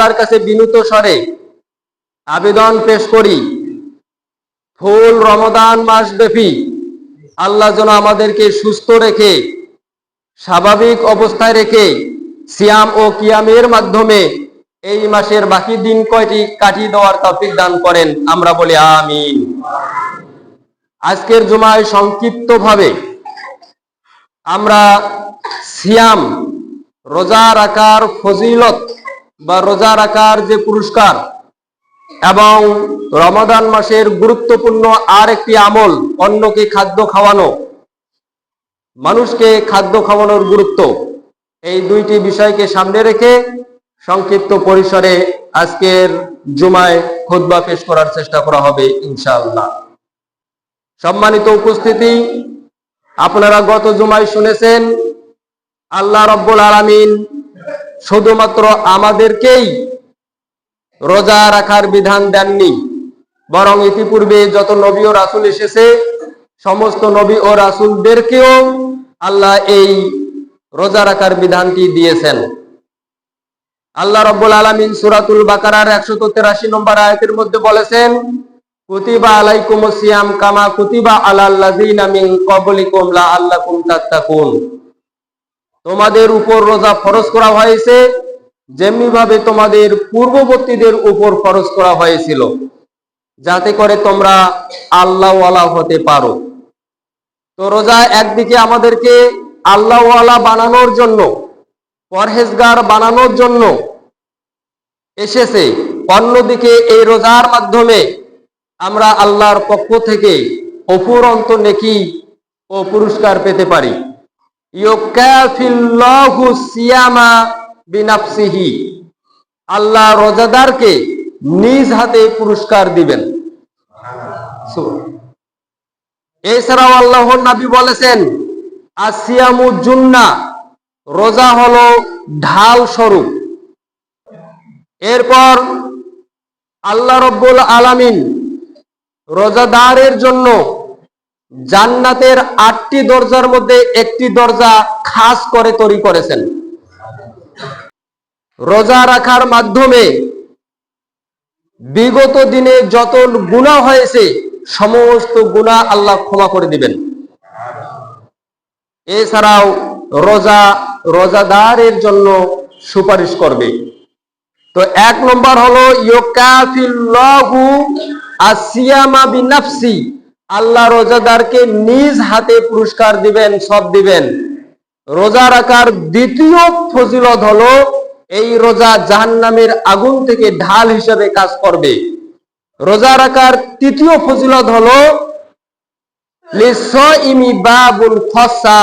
আল্লাহর কাছে বিনীত স্বরে আবেদন পেশ করি, ফুল রমাদান মাস ব্যাপী আল্লাহ যেন আমাদেরকে সুস্থ রেখে, স্বাভাবিক অবস্থায় রেখে সিয়াম ও কিয়ামের মাধ্যমে এই মাসের বাকি দিন কয়টি কাটিয়ে দেওয়ার তৌফিক দান করেন। আমরা বলি আমিন। আজকের জুমায় সংক্ষিপ্তভাবে আমরা সিয়াম, রোজা রাখার ফজিলত বা রোজা রাখার যে পুরস্কার, এবং রমাদান মাসের গুরুত্বপূর্ণ আর একটি আমল অন্যকে খাদ্য খাওয়ানো, মানুষকে খাদ্য খাওয়ানোর গুরুত্ব, এই দুইটি বিষয়কে সামনে রেখে সংক্ষিপ্ত পরিসরে আজকের জুমায় খুতবা পেশ করার চেষ্টা করা হবে ইনশাআল্লাহ। সম্মানিত উপস্থিতি, আপনারা গত জুমায় শুনেছেন আল্লাহ রাব্বুল আলামিন শুধুমাত্র আমাদেরকেই রোজা রাখার বিধান দেননি, বরং ইতিপূর্বে যত নবী ও রাসূল এসেছে সমস্ত নবী ও রাসূলদেরকেও আল্লাহ এই রোজা রাখার বিধানটি দিয়েছেন। আল্লাহ রাব্বুল আলামিন সূরাতুল বাকারার 183 নম্বর আয়াতের মধ্যে বলেছেন, কুতিবা আলাইকুমুস সিয়াম কামা কুতিবা আলাল লাযিনা মিন ক্বাবলিকুম লাআল্লাকুম তাত্তাকুন। তোমাদের উপর রোজা ফরজ করা হয়েছে যেমনি ভাবে তোমাদের পূর্ববর্তীদের উপর ফরজ করা হয়েছিল, যাতে করে তোমরা আল্লাহওয়ালা হতে পারো। তো রোজা একদিকে আমাদেরকে আল্লাহওয়ালা বানানোর জন্য, পরহেজগার বানানোর জন্য এসেছে, অন্যদিকে এই রোজার মাধ্যমে আমরা আল্লাহর পক্ষ থেকে অফুরন্ত নেকি ও পুরস্কার পেতে পারি। ইউকাফিল্লাহু সিয়ামা বিনাফসিহি, আল্লাহ রোজাদারকে নিজ হাতে পুরস্কার দিবেন। এছাড়াও আল্লাহর নবী বলেছেন, আসিয়ামু জুন্নাহ, রোজা হলো ঢাল স্বরূপ। এরপর আল্লাহ রাব্বুল আলামিন রোজাদারের জন্য জান্নাতের 8টি দরজার মধ্যে একটি দরজা খাস করে তৈরি করেছেন। রোজা রাখার মাধ্যমে বিগত দিনে যত গুনাহ হয়েছে সমস্ত গুনাহ আল্লাহ ক্ষমা করে দিবেন। এছাড়াও রোজা রোজাদারের জন্য সুপারিশ করবে। তো 1 নম্বর হলো ইউকাফিল্লাহু আসিয়ামা বিনাফসি, আল্লাহ রোজাদারকে নিজ হাতে পুরস্কার দিবেন, সব দিবেন। রোজা রাখার দ্বিতীয় ফজিলত হলো এই রোজা জাহান্নামের আগুন থেকে ঢাল হিসেবে কাজ করবে। রোজা রাখার তৃতীয় ফজিলত হলো লিসাইমি বাবুল খাসা,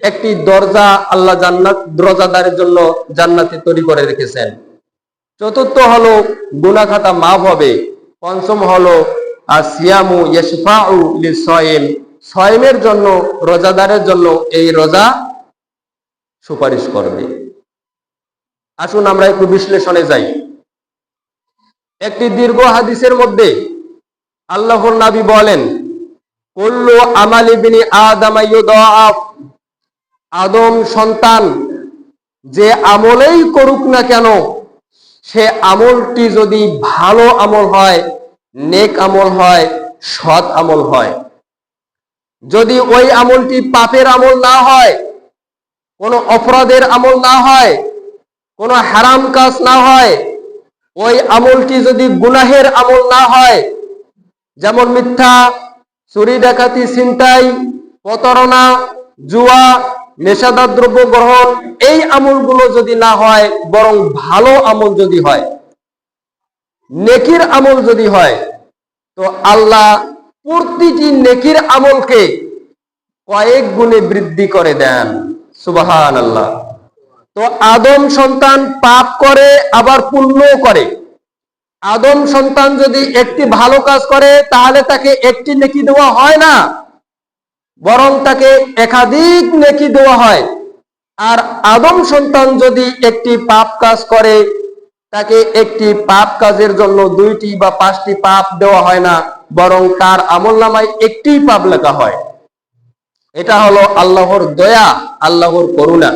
একটি দরজা আল্লাহ জান্নাত রোজাদারের জন্য জান্নাতে তৈরি করে রেখেছেন। চতুর্থ হলো গুনাহ খাতা মাফ হবে। পঞ্চম হলো আসিয়ামু ইয়াশফাউ লিসাইম, সাইমের জন্য, রোজাদারের জন্য এই রোজা সুপারিশ করবে। আসুন আমরা একটু বিশ্লেষণে যাই। একটি দীর্ঘ হাদিসের মধ্যে আল্লাহর নবী বলেন, কুল্লু আমালি বিনি আদম ইউদাআফ, আদম সন্তান যে আমলেই করুক না কেন, সে আমলটি যদি ভালো আমল হয়, নেক আমল হয়, সৎ আমল হয়, যদি ওই আমলটি পাপের আমল না হয়, কোনো অপরাধের আমল না হয়, কোনো হারাম কাজ না হয়, ওই আমলটি যদি গুনাহের আমল না হয়, যেমন মিথ্যা, চুরি ডাকাতি, ছিনতাই, প্রতারণা, জুয়া, নেশাদার দ্রব্য গ্রহণ, এই আমলগুলো যদি না হয়, বরং ভালো আমল যদি হয়, নেকির আমল যদি হয়, তো আল্লাহ প্রতিটি নেকির আমলকে কয়েক গুণে বৃদ্ধি করে দেন। সুবহানাল্লাহ। তো আদম সন্তান পাপ করে আবার পুণ্যও করে। আদম সন্তান যদি একটি ভালো কাজ করে তাহলে তাকে একটি নেকি দেওয়া হয় না, বরং তাকে একাধিক নেকি দেওয়া হয়। আর আদম সন্তান যদি একটি পাপ কাজ করে তাকে একটি পাপ কাজের জন্য 2টি বা 5টি পাপ দেওয়া হয় না, বরং তার আমলনামায় একটি পাপ লেখা হয়। এটা হলো আল্লাহর দয়া, আল্লাহর করুণা।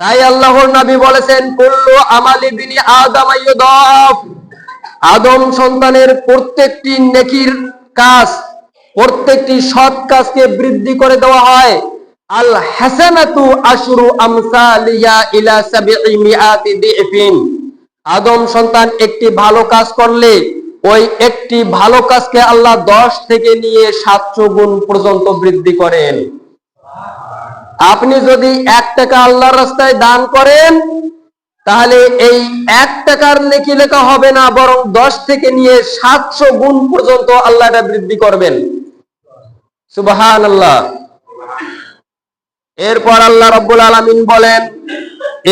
তাই আল্লাহর নবী বলেছেন, কুল্লু আমালি বিনি আদম ইউদাফ, আদম সন্তানের প্রত্যেকটি নেকির কাজ, প্রত্যেকটি সৎ কাজকে বৃদ্ধি করে দেওয়া হয়। আল হাসানাতু আশরু আমসালিহা ইলা সাবঈ মিআতি দিফিন, আদম সন্তান একটি ভালো কাজ করলে ওই একটি ভালো কাজকে আল্লাহ 10 থেকে নিয়ে 700 গুণ পর্যন্ত বৃদ্ধি করেন। আপনি যদি 1 টাকা আল্লাহর রাস্তায় দান করেন, তাহলে এই 1 টাকার নেকি লেখা হবে না, বরং 10 থেকে নিয়ে 700 গুণ পর্যন্ত আল্লাহ এটা বৃদ্ধি করবেন। সুবহানাল্লাহ। এরপর আল্লাহ রাব্বুল আলামিন বলেন,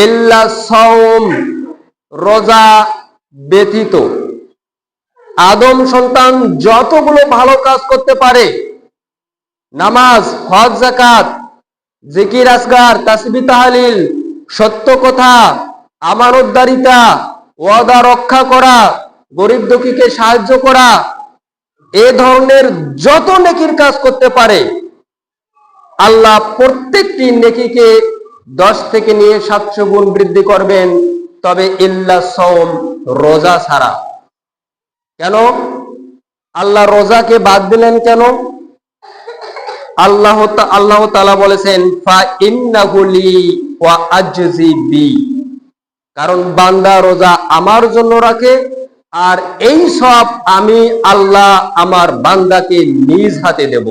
ইল্লা সাওম, রোজা ব্যতীত আদম সন্তান যতগুলো ভালো কাজ করতে পারে, নামাজ, হজ, যাকাত, জিকির আসগার, তাসবিহ তাহলিল, সত্য কথা, আমানতদারিতা, ওয়াদা রক্ষা করা, গরিব দুঃখীকে সাহায্য করা, এ ধরনের যত নেকির কাজ করতে পারে, আল্লাহ প্রত্যেকটি নেকিকে 10 থেকে নিয়ে 700 গুণ বৃদ্ধি করবেন, তবে ইল্লা সাওম, রোজা ছাড়া। কেন আল্লাহ রোজাকে বাদ দিলেন? কেন? আল্লাহ তাআলা বলেছেন, ফা ইন্নাহু লি ওয়া আজজি বি, কারণ বান্দা রোজা আমার জন্য রাখে, আর এই সব আমি আল্লাহ আমার বান্দাকে নিজ হাতে দেব।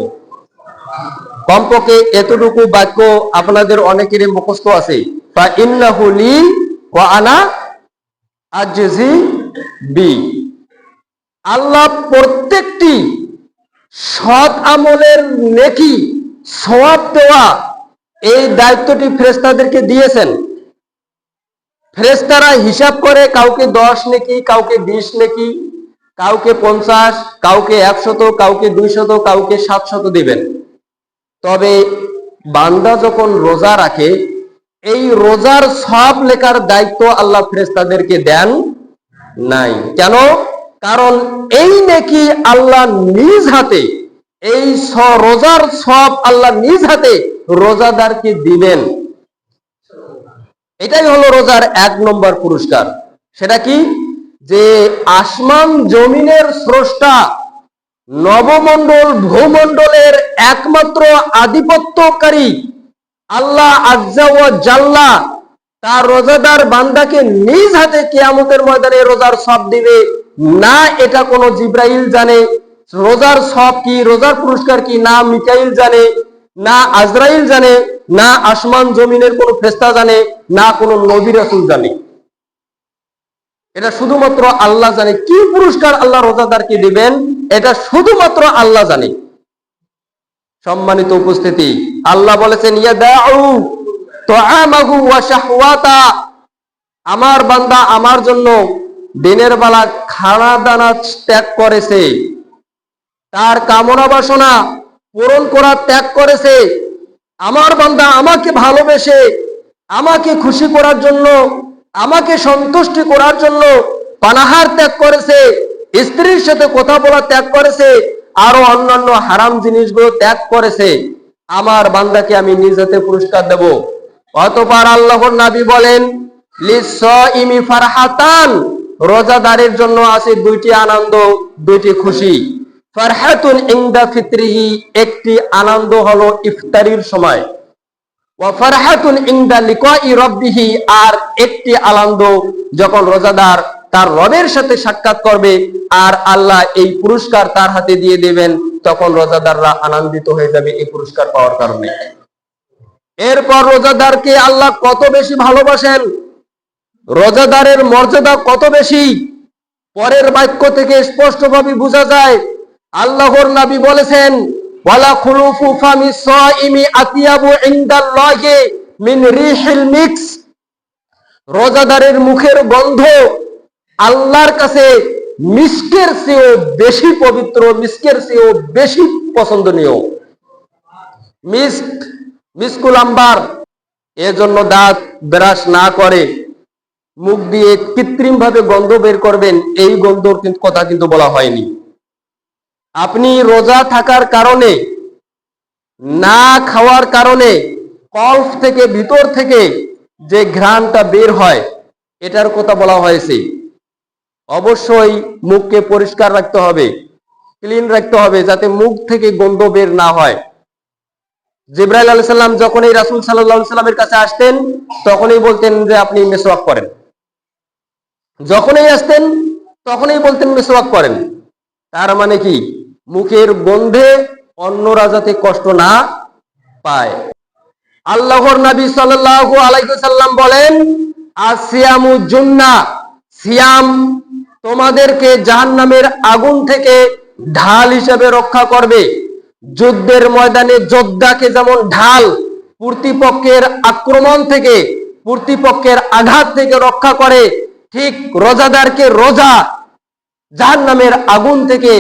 কমপক্ষে এতটুকু বাক্য আপনাদের অনেকেরই মুখস্থ আছে, ফা ইন্নাহু লি ওয়া আনা আজজি বি। আল্লাহ প্রত্যেকটি সৎ আমলের নেকি সওয়াব দেওয়া এই দায়িত্বটি ফেরেশতাদেরকে দিয়েছেন। ফেরেশতারা হিসাব করে, কাউকে 10 নেকি, কাউকে 20 নেকি, কাউকে 50, কাউকে 100, কাউকে 200, কাউকে 700 দিবেন। তবে বান্দা যখন রোজা রাখে, এই রোজার সব লেখার দায়িত্ব আল্লাহ ফেরেশতাদেরকে দেন নাই। কেন? কারণ এই নেকি আল্লাহ নিজ হাতে, এই রোজার সব আল্লাহ নিজ হাতে রোজাদারকে দিবেন। এটাই হলো রোজার 1 নম্বর পুরস্কার। সেটা কি? যে আসমান জমিনের স্রষ্টা, নবমণ্ডল ভূমণ্ডলের একমাত্র আধিপত্যকারী আল্লাহ আজ্জা ওয়া জাল্লা তার রোজাদার বান্দাকে নিজ হাতে কিয়ামতের ময়দানে রোজার সব দিবে না। এটা কোনো জিব্রাইল জানে রোজার সব কি, রোজার পুরস্কার কি, না মিকাইল জানে, না আজরাইল জানে, না আসমান জমিনের কোনো ফেরেশতা জানে, না কোনো নবী রাসূল জানে। এটা শুধুমাত্র আল্লাহ জানে। কি পুরস্কার আল্লাহ রোজাদারকে দিবেন, এটা শুধুমাত্র আল্লাহ জানে। সম্মানিত উপস্থিতি, আল্লাহ বলেছেন, ইয়াদাউ তুআমাহু ওয়া শাহওয়াতা, আমার বান্দা আমার জন্য দিনের বেলা খানা দানা ত্যাগ করেছে, তার কামনা বাসনা পূরণ করা ত্যাগ করেছে। আমার বান্দা আমাকে ভালোবেসে, আমাকে খুশি করার জন্য, আমাকে সন্তুষ্টি করার জন্য পানাহার ত্যাগ করেছে, স্ত্রীর সাথে কথা বলা ত্যাগ করেছে, আরো অন্যান্য হারাম জিনিসগুলো ত্যাগ করেছে। আমার বান্দাকে আমি নিজ হাতে পুরস্কার দেব। অতঃপর আল্লাহর নবী বলেন, লিসাইমি ফারহাতান, রোজাদারের জন্য আছে 2টি আনন্দ, 2টি খুশি। ফারহাতুন ইনদা ফিতরিহি, একটি আনন্দ হলো ইফতারির সময়। ওয়া ফারহাতুন ইনদা লিকাই রাব্বিহি, আর একটি আনন্দ যখন রোজাদার তার রবের সাথে সাক্ষাৎ করবে আর আল্লাহ এই পুরস্কার তার হাতে দিয়ে দেবেন, তখন রোজাদাররা আনন্দিত হয়ে যাবে এই পুরস্কার পাওয়ার কারণে। এরপর রোজাদারকে আল্লাহ কত বেশি ভালোবাসেন, রোজাদারের মর্যাদা কত বেশি, পরের বাক্য থেকে স্পষ্টভাবে বোঝা যায়। আল্লাহর নবী বলেছেন, ওয়ালা খুলুফু ফামিস সাইমি আতিয়াবু ইনদাল্লাহি মিন রিহিল মিক্স, রোজাদারের মুখের গন্ধ আল্লাহর কাছে মিস্কের চেয়েও বেশি পবিত্র, মিস্কের চেয়েও বেশি পছন্দনীয়। মিস্কুল আম্বার, এজন্য দাঁত ব্রাশ না করে মুখ দিয়ে কৃত্রিম ভাবে গন্ধ বের করবেন, এই গন্ধর কথা কিন্তু বলা হয়নি। আপনি রোজা থাকার কারণে, না খাওয়ার কারণে, কল্প থেকে ভিতর থেকে যে ঘ্রাণটা বের হয় এটার কথা বলা হয়েছে। অবশ্যই মুখকে পরিষ্কার রাখতে হবে, ক্লিন রাখতে হবে, যাতে মুখ থেকে গন্ধ বের না হয়। জিবরাইল আলাইহিস সালাম যখনই রাসূল সাল্লাল্লাহু আলাইহি সাল্লামের কাছে আসতেন তখনই বলতেন যে আপনি মিসওয়াক করেন। যখনই আসতেন তখনই বলতেন মিসওয়াক করেন। তার মানে কি, মুখের গন্ধে অন্যরা যাতে কষ্ট না পায়। আল্লাহর নবী সাল্লাল্লাহু আলাইহি সাল্লাম বলেন, আসিয়ামু জুন্নাহ, সিয়াম তোমাদেরকে জাহান্নামের আগুন থেকে ঢাল হিসেবে রক্ষা করবে। যুদ্ধের ময়দানে যোদ্ধাকে যেমন ঢাল প্রতিপক্ষের আক্রমণ থেকে, প্রতিপক্ষের আঘাত থেকে রক্ষা করে, ঠিক রোজাদারকে রোজা জাহান্নামের আগুন থেকে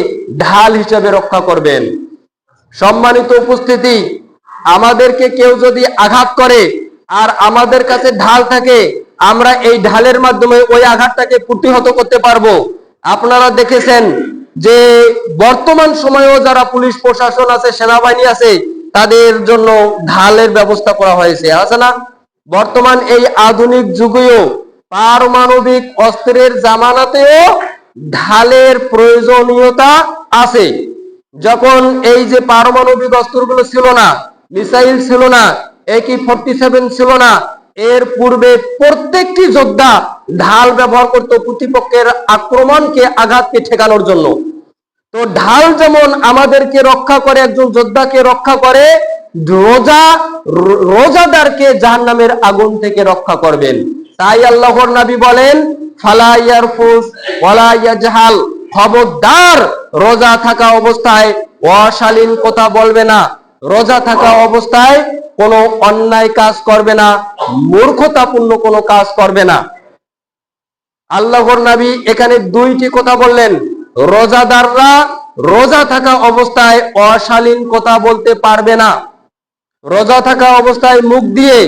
ঢাল হিসেবে রক্ষা করবেন। সম্মানিত উপস্থিতি, আমাদেরকে কেউ যদি আঘাত করে আর আমাদের কাছে ঢাল থাকে, আমরা এই ঢালের মাধ্যমে ওই আঘাতটাকে প্রতিহত করতে পারবো। আপনারা দেখেছেন যে বর্তমান সময়েও যারা পুলিশ প্রশাসন আছে, সেনাবাহিনী আছে, তাদের জন্য ঢালের ব্যবস্থা করা হয়েছে, আছে না? বর্তমান এই আধুনিক যুগেও পারমাণবিক অস্ত্রের জামানাতেও ঢালের প্রয়োজনীয়তা আছে। যখন এই যে পারমাণবিক অস্ত্রগুলো ছিল না, মিসাইল ছিল না, AK-47 ছিল না, এর পূর্বে প্রত্যেকটি যোদ্ধা ঢাল ব্যবহার করত প্রতিপক্ষের আক্রমণকে, আঘাতকে ঠেকানোর জন্য। তো ঢাল যেমন আমাদেরকে রক্ষা করে, একজন যোদ্ধাকে রক্ষা করে, রোজাদারকে জাহান্নামের আগুন থেকে রক্ষা করবেন। তাই আল্লাহর নবী বলেন, ফালা ইয়ারফুস ওয়ালা ইয়াজহাল, খবরদার রোজা থাকা অবস্থায় অশালীন কথা বলবে না, রোজা থাকা অবস্থায় কোনো অন্যায় কাজ করবে না, মূর্খতাপূর্ণ কোনো কাজ করবে না। আল্লাহর নবী এখানে দুইটি কথা বললেন। রোজাদাররা রোজা থাকা অবস্থায় অশালীন কথা বলতে পারবে না, রোজা থাকা অবস্থায় মুখ দিয়ে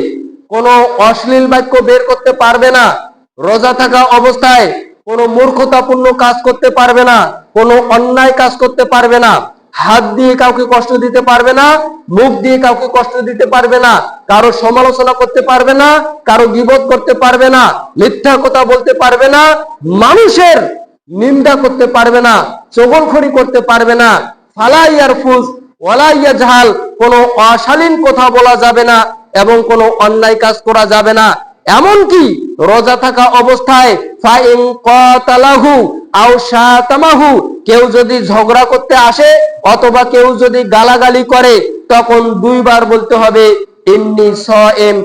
কোনো অশ্লীল বাক্য বের করতে পারবে না, রোজা থাকা অবস্থায় কোনো মূর্খতাপূর্ণ কাজ করতে পারবে না, কোনো অন্যায় কাজ করতে পারবে না, হাত দিয়ে কাউকে কষ্ট দিতে পারবে না, মুখ দিয়ে কাউকে কষ্ট দিতে পারবে না, কারো সমালোচনা করতে পারবে না, কারো গীবত করতে পারবে না, মিথ্যা কথা বলতে পারবে না, মানুষের নিন্দা করতে পারবে না, চগলখড়ি করতে পারবে না। ফালা ইয়ারফুস ওয়ালা ইয়াজহাল, কোনো অশালীন কথা বলা যাবে না এবং কোনো অন্যায় কাজ করা যাবে না। এমনকি রোজা থাকা অবস্থায় ফাইন কাতালাহু আও শাতামাহু, কেউ যদি ঝগড়া করতে আসে অথবা কেউ যদি গালাগালি করে, তখন দুইবার বলতে হবে ইন্নী সায়েম,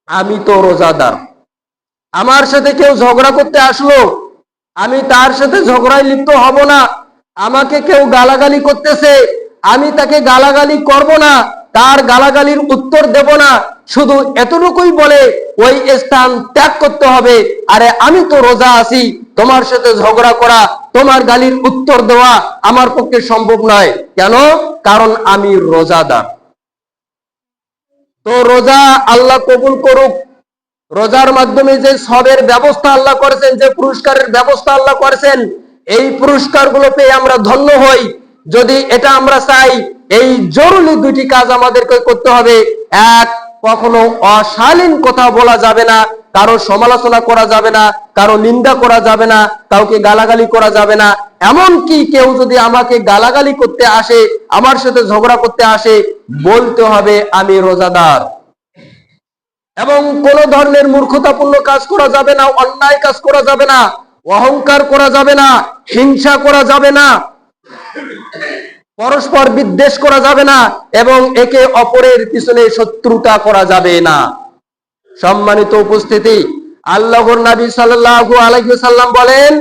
আমি তো রোজাদার। আমার সাথে কেউ ঝগড়া করতে আসলো, আমি তার সাথে ঝগড়ায় লিপ্ত হব না। আমাকে কেউ গালাগালি করতেছে, আমি তাকে গালাগালি করব না, তার গালাগালির উত্তর দেব না, শুধু এতটুকুই বলে ওই স্থান ত্যাগ করতে হবে। আরে আমি তো রোজা আছি, তোমার সাথে ঝগড়া করা, তোমার গালির উত্তর দেওয়া আমার পক্ষে সম্ভব নয়। কেন? কারণ আমি রোজাদার। তো রোজা আল্লাহ কবুল করুক। রোজার মাধ্যমে যে সবের ব্যবস্থা আল্লাহ করেছেন, যে পুরস্কারের ব্যবস্থা আল্লাহ করেছেন, এই পুরস্কারগুলো পেয়ে আমরা ধন্য হই। যদি এটা আমরা চাই, এই জরুরি দুইটি কাজ আমাদেরকে করতে হবে। এক, কখনো অশালীন কথা বলা যাবে না, কারো সমালোচনা করা যাবে না, কারো নিন্দা করা যাবে না, কাউকে গালাগালি করা যাবে না। এমনকি কেউ যদি আমাকে গালাগালি করতে আসে, আমার সাথে ঝগড়া করতে আসে, বলতে হবে আমি রোজাদার। এবং কোন ধরনের মূর্খতাপূর্ণ কাজ করা যাবে না, অন্যায় কাজ করা যাবে না, অহংকার করা যাবে না, হিংসা করা যাবে না, পরস্পর বিদ্বেষ করা যাবে না, এবং একে অপরের পিছনে শত্রুতা করা যাবে না। সম্মানিত উপস্থিতি, আল্লাহর নবী সাল্লাল্লাহু আলাইহি ওয়াসাল্লাম বলেন,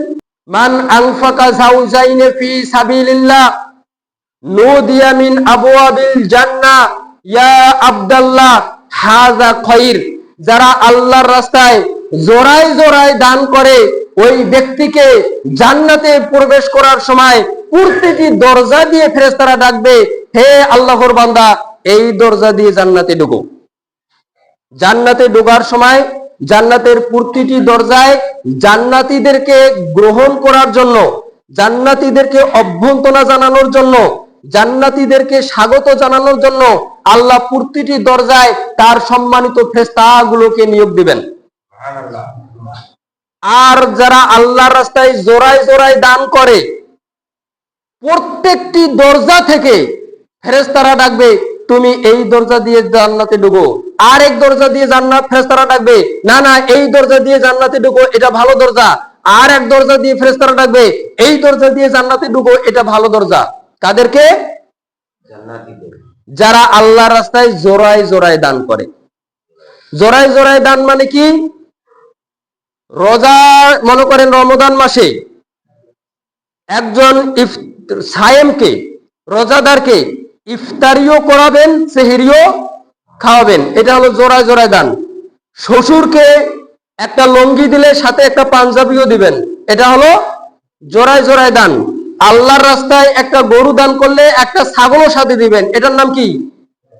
মান আনফাকা যাওজাইনে ফি সাবিলিল্লাহ নুদিয়া মিন আবওয়াবিল জান্নাহ ইয়া আব্দুল্লাহ হাযা খায়র। যারা আল্লাহর রাস্তায় জোড়ায় জোড়ায় দান করে, ওই ব্যক্তিকে জান্নাতে প্রবেশ করার সময় প্রত্যেকটি দরজা দিয়ে ফেরেশতারা ডাকবে, হে আল্লাহর বান্দা, এই দরজা দিয়ে জান্নাতে ঢুকো। জান্নাতে ঢোকার সময় জান্নাতের প্রতিটি দরজায় জান্নাতীদেরকে গ্রহণ করার জন্য, জান্নাতীদেরকে অভ্যর্থনা জানানোর জন্য, জান্নাতীদেরকে স্বাগত জানানোর জন্য আল্লাহ প্রতিটি দরজায় তার সম্মানিত ফেরেশতাগুলোকে নিয়োগ দিবেন। আর যারা আল্লাহর রাস্তায় জোড়ায় জোড়ায় দান করে, প্রত্যেকটি দরজা থেকে ফেরেশতারা ডাকবে, তুমি এই দরজা দিয়ে জান্নাতে ঢুকো। আর এক দরজা দিয়ে জান্নাত, ফেরেশতারা ডাকবে, না না এই দরজা দিয়ে জান্নাতে ঢুকো, এটা ভালো দরজা। আর এক দরজা দিয়ে ফেরেশতারা ডাকবে, এই দরজা দিয়ে জান্নাতে ঢুকো, এটা ভালো দরজা। কাদেরকে? যারা আল্লাহর রাস্তায় জোড়ায় জোড়ায় দান করে। জোড়ায় জোড়ায় দান মানে কি? রোজা, মনে করেন রমজান মাসে একজন সায়েমকে, রোজাদারকে ইফতারিও করাবেন, সেহরিও খাওয়াবেন, এটা হলো জোড়ায় জোড়ায় দান। শ্বশুরকে একটা লঙ্গি দিলে সাথে একটা পাঞ্জাবিও দিবেন, এটা হলো জোড়ায় জোড়ায় দান। আল্লাহর রাস্তায় একটা গরু দান করলে একটা ছাগলও সাথে দিবেন, এটার নাম কি?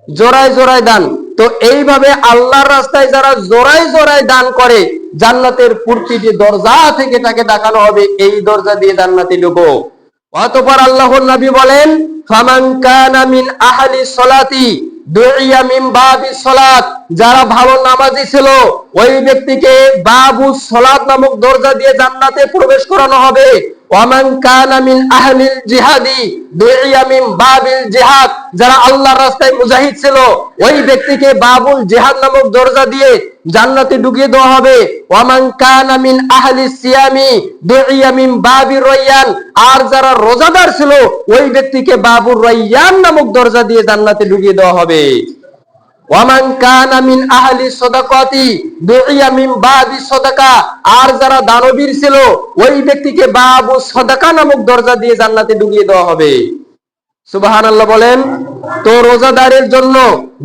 জোড়ায় জোড়ায় দান। তো এইভাবে আল্লাহর রাস্তায় যারা জোড়ায় জোড়ায় দান করে, জান্নাতের প্রতিটি দরজা থেকে তাকে দেখানো হবে, এই দরজা দিয়ে জান্নাতে ঢুকো। অতঃপর আল্লাহর নবী বলেন, ফামান কানা মিন আহলি সলাতি দুইয়া মিন বাবি সলাত, যারা ভালো নামাজি ছিল ওই ব্যক্তিকে বাবু সলাত নামক দরজা দিয়ে জান্নাতে প্রবেশ করানো হবে। ওয়ামান কানা মিন আহলিল জিহাদি দুইয়া মিন বাবিল জিহাদ, যারা আল্লাহর রাস্তায় মুজাহিদ ছিল ওই ব্যক্তিকে বাবুল জিহাদ নামক দরজা দিয়ে জান্নাতে ঢুকিয়ে দেওয়া হবে। ওয়ামান কানা মিন আহলিস সিয়ামি দুইয়া মিন বাবির রায়্যান, আর যারা রোজাদার ছিল ওই ব্যক্তিকে বাবুর রায়্যান নামক দরজা দিয়ে জান্নাতে ঢুকিয়ে দেওয়া হবে। ওয়ামান কানা মিন আহলি সাদাকাতি দুইয়া মিন বাবি সাদাকা, আর যারা দানবীর ছিল ওই ব্যক্তিকে বাবু সাদাকা নামক দরজা দিয়ে জান্নাতে ঢুকিয়ে দেওয়া হবে। সুবহানাল্লাহ বলেন। তো রোজাদারের জন্য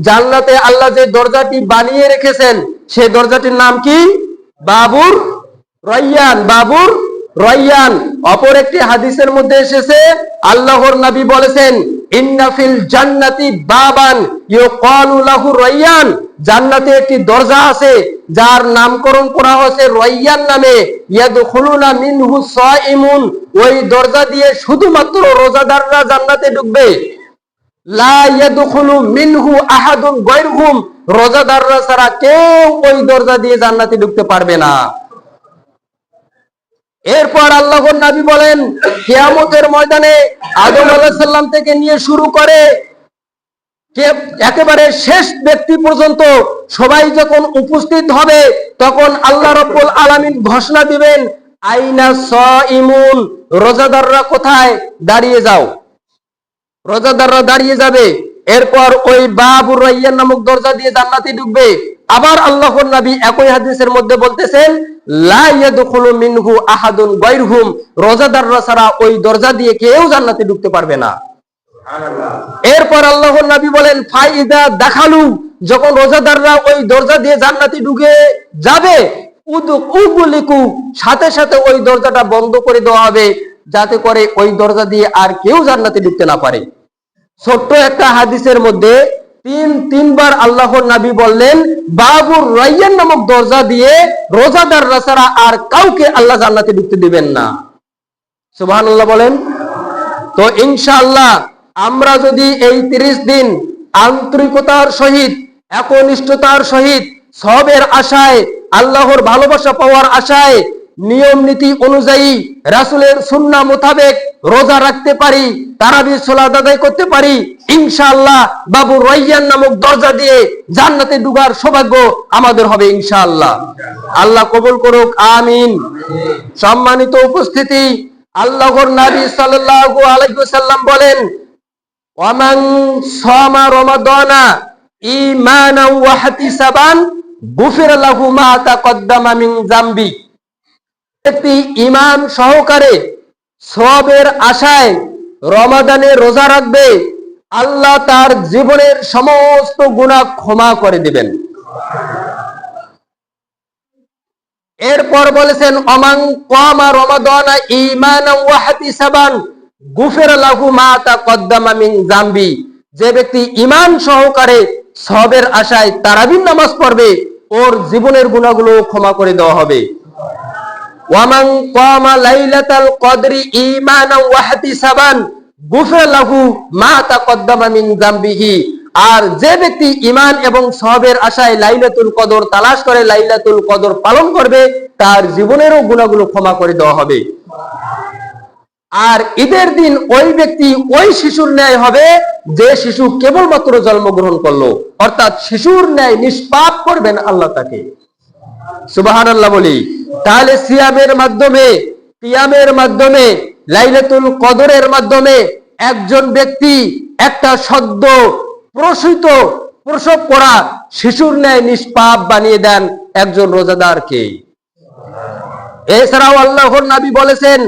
জান্নাতে আল্লাহ যে দরজাটি বানিয়ে রেখেছেন সেই দরজাটির নাম কি? বাবুর রায়্যান। বাবুর রায়্যান। অপর একটি হাদিসের মধ্যে এসেছে, আল্লাহর নবী বলেছেন, ইন্না ফিল জান্নাতি বাবান ইউকালু লাহু রায়্যান, জান্নাতে একটি দরজা আছে যার নামকরণ করা হয়েছে রায়্যান নামে। ইয়াদখুলুনা মিনহু সাইমুন, ওই দরজা দিয়ে শুধুমাত্র রোজাদাররা জান্নাতে ঢুকবে। লা ইয়াদখুলু মিনহু আহাদুন গায়রুহুম, রোজাদাররা ছাড়া কেউ ওই দরজা দিয়ে জান্নাতে ঢুকতে পারবে না। এরপর আল্লাহর নবী বলেন, কিয়ামতের ময়দানে আদম আলাইহিস সালাম থেকে নিয়ে শুরু করে একেবারে শেষ ব্যক্তি পর্যন্ত সবাই যখন উপস্থিত হবে, তখন আল্লাহ রাব্বুল আলামিন ঘোষণা দিবেন, আইনা সাইমুন, রোজাদাররা কোথায়? দাঁড়িয়ে যাও। রোজাদাররা দাঁড়িয়ে যাবে। এরপর ওই বাবুর রায়্যান নামক দরজা দিয়ে জান্নাতে ঢুকবে। আবার আল্লাহর নবী একই হাদিসের মধ্যে বলতেছেন, লা ইয়াদখুলু মিনহু আহাদুন গায়রুহুম, রোজাদাররা ছাড়া ওই দরজা দিয়ে কেউ জান্নাতে ঢুকতে পারবে না। এরপর আল্লাহর নবী বলেন, ফাইদা দাখালু, যখন রোজাদাররা ওই দরজা দিয়ে জান্নাতে ঢুকে যাবে, উগুলিকু, সাথে সাথে ওই দরজাটা বন্ধ করে দেওয়া হবে, যাতে করে ওই দরজা দিয়ে আর কেউ জান্নাতে ঢুকতে না পারে। ছোট্ট একটা হাদিসের মধ্যে তিনবার আল্লাহর নবী বললেন, বাবুর রায়্যান নামক দরজা দিয়ে রোজাদাররা ছাড়া আর কাউকে আল্লাহ জান্নাতে ঢুকতে দিবেন না। সুবহানাল্লাহ বলেন। তো ইনশাআল্লাহ আমরা যদি এই 30 দিন আন্তরিকতার সহিত, একনিষ্ঠতার সহিত, সবের আশায়, আল্লাহর ভালোবাসা পাওয়ার আশায়, নিয়ম নীতি অনুযায়ী রাসূলের সুন্নাহ মোতাবেক রোজা রাখতে পারি, তারাবির সালাত আদায় করতে পারি, ইনশাআল্লাহ বাবুর রায়্যান নামক দরজা দিয়ে জান্নাতে ঢোকার সৌভাগ্য আমাদের হবে ইনশাআল্লাহ। আল্লাহ কবুল করুক, আমিন। সম্মানিত উপস্থিতি, আল্লাহর নবী সাল্লাল্লাহু আলাইহি ওয়াসাল্লাম বলেন, ওয়ামান সামা রমাদানা ঈমানান ওয়া ইহতিসাবান গুফিরা লাহু মা তাকদ্দামা মিন যামবি, ব্যক্তি ঈমান সহকারে সওয়াবের আশায় রমাদানে রোজা রাখবে, আল্লাহ তার জীবনের সমস্ত গুনাহ ক্ষমা করে দিবেন। এরপর বলেছেন, ওমান কামা রমাদানা ঈমানান ওয়া ইহতিসাবান গুফিরা লাহু মা তাকদ্দামা মিন যামবি, যে ব্যক্তি ঈমান সহকারে সওয়াবের আশায় তারাবির নামাজ পড়বে, ওর জীবনের গুনাহগুলো ক্ষমা করে দেওয়া হবে। ওয়ামান কামা লাইলাতাল কদরি ঈমানান ওয়া ইহতিসাবান গুফিরা লাহু মা তাকদ্দামা মিন যামবিহি, আর যে ব্যক্তি ঈমান এবং সওয়াবের আশায় লাইলাতুল কদর তালাশ করে লাইলাতুল কদর পালন করবে তার জীবনেরও গুনাহগুলো ক্ষমা করে দেওয়া হবে। আর ঈদের দিন ওই ব্যক্তি ওই শিশুর ন্যায় হবে যে শিশু কেবলমাত্র জন্মগ্রহণ করলো, অর্থাৎ শিশুর ন্যায় নিষ্পাপ করবেন আল্লাহ তাকে। সুবহানাল্লাহ বলি। তাহলে সিয়ামের মাধ্যমে, কিয়ামের মাধ্যমে, লাইলাতুল কদরের মাধ্যমে একজন ব্যক্তি একটা সদ্য প্রসব করা শিশুর ন্যায় নিষ্পাপ বানিয়ে দেন একজন রোজাদারকে। এছাড়াও আল্লাহর নবী বলেছেন,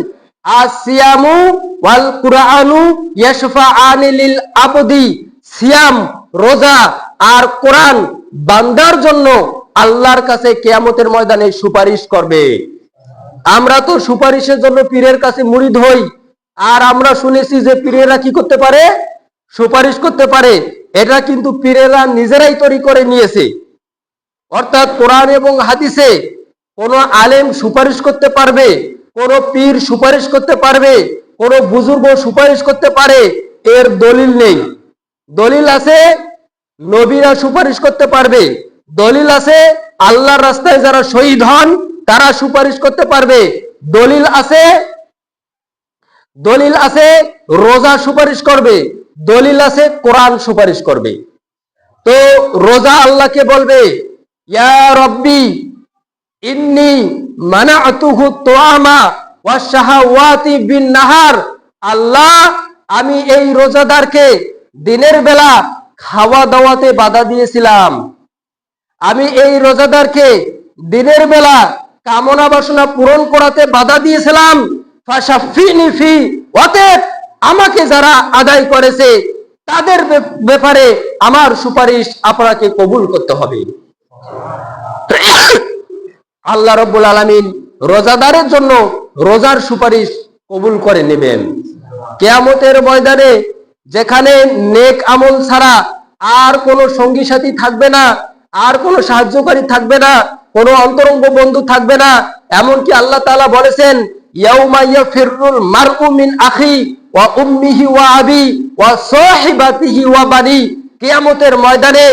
আসিয়ামু ওয়াল কুরআনু ইয়াশফাআনি লিল আবদি, সিয়াম, রোজা আর কোরআন বান্দার জন্য আল্লাহর কাছে কিয়ামতের ময়দানে সুপারিশ করবে। আমরা তো সুপারিশের জন্য পীরের কাছে মুরিদ হই, আর আমরা শুনেছি যে পীরেরা কি করতে পারে, সুপারিশ করতে পারে। এটা কিন্তু পীরেরা নিজেরাই তৈরি করে নিয়েছে। অর্থাৎ কোরআন এবং হাদিসে কোন আলেম সুপারিশ করতে পারবে, কোন পীর সুপারিশ করতে পারবে, কোন বুজুর্গ সুপারিশ করতে পারে, এর দলিল নেই। দলিল আছে নবীরা সুপারিশ করতে পারবে, দলিল আছে আল্লাহর রাস্তায় যারা শহীদ হন তারা সুপারিশ করতে পারবে, দলিল আছে রোজা সুপারিশ করবে, দলিল আছে কোরআন সুপারিশ করবে। তো রোজা আল্লাহকে বলবে, ইয়া রব্বি ইন্নী মানাতুহু তুআমা ওয়াশ শাহাওয়াতি বিন নাহার, আল্লাহ আমি এই রোজাদারকে দিনের বেলা খাওয়া দাওয়াতে বাধা দিয়েছিলাম, আমি এই রোজাদারকে দিনের বেলা কামনা বাসনা পূরণ করাতে বাধা দিয়েছিলাম। ফাশাফিনি ফি, অতএব আমাকে যারা আদায় করেছে তাদের ব্যাপারে আমার সুপারিশ আপনাকে কবুল করতে হবে। আল্লাহ রাব্বুল আলামিন রোজাদারের জন্য রোজার সুপারিশ কবুল করে নেবেন। কিয়ামতের ময়দানে যেখানে নেক আমল ছাড়া আর কোনো সঙ্গী সাথী থাকবে না, আর কোনো সাহায্যকারী থাকবে না, কোনো অন্তরঙ্গ বন্ধু থাকবে না। এমনকি আল্লাহ তাআলা বলেছেন, ইয়াউমা ইয়াফিরুল মারউ মিন আখি ওয়া উম্মিহি ওয়া আবি ওয়া সাহিবাতিহি ওয়া বানি, কিয়ামতের ময়দানে